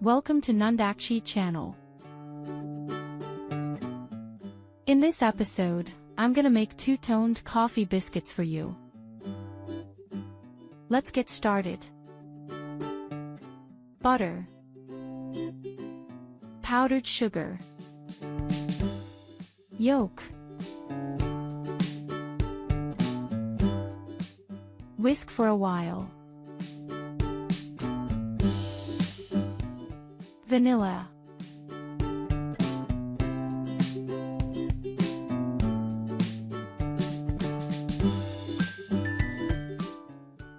Welcome to Nandakchi channel. In this episode, I'm gonna make two-toned coffee biscuits for you. Let's get started. Butter, powdered sugar, yolk, whisk for a while. Vanilla,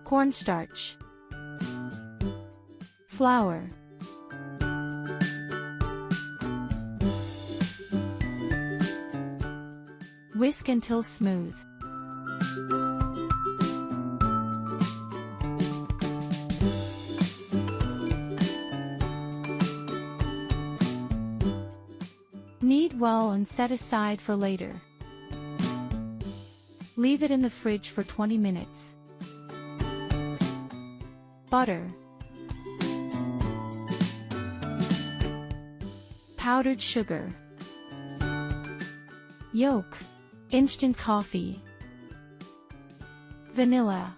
cornstarch, flour, whisk until smooth. Knead well and set aside for later. Leave it in the fridge for 20 minutes. Butter, powdered sugar, yolk, instant coffee, vanilla,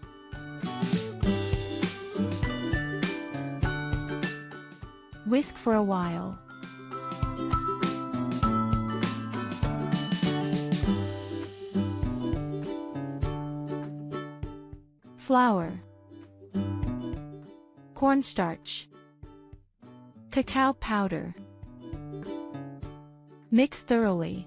whisk for a while. Flour, cornstarch, cacao powder. Mix thoroughly.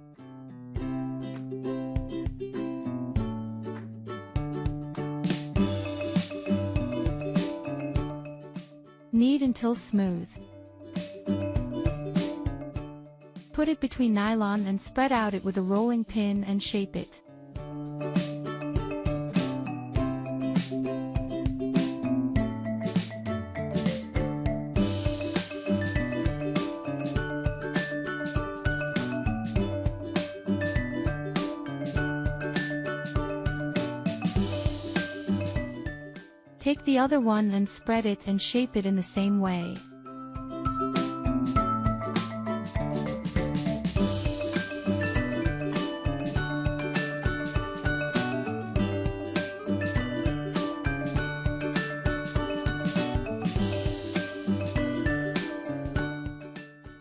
Knead until smooth. Put it between nylon and spread out it with a rolling pin and shape it. Take the other one and spread it and shape it in the same way.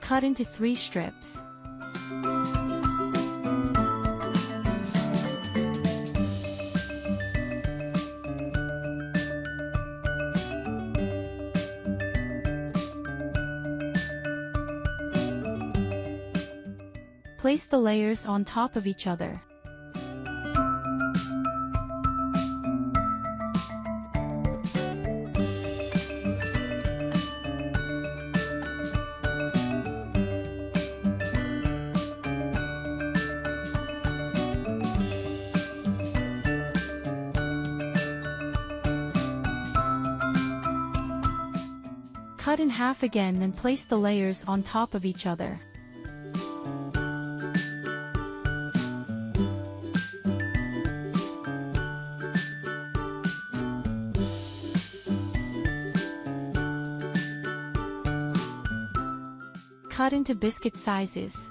Cut into 3 strips. Place the layers on top of each other. Cut in half again and place the layers on top of each other. Cut into biscuit sizes.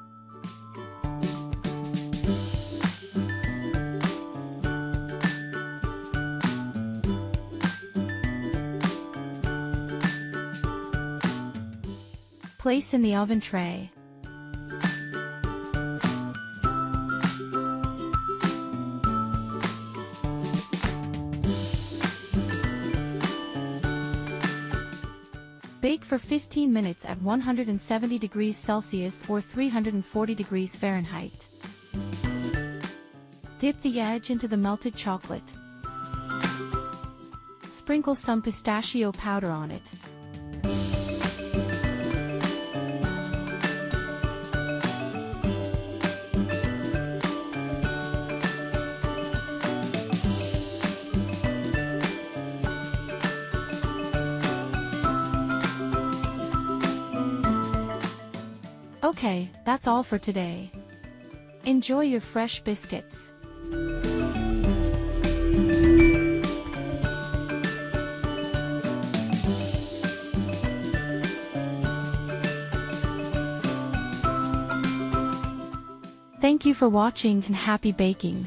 Place in the oven tray. Bake for 15 minutes at 170 degrees Celsius or 340 degrees Fahrenheit. Dip the edge into the melted chocolate. Sprinkle some pistachio powder on it. Okay, that's all for today. Enjoy your fresh biscuits. Thank you for watching and happy baking.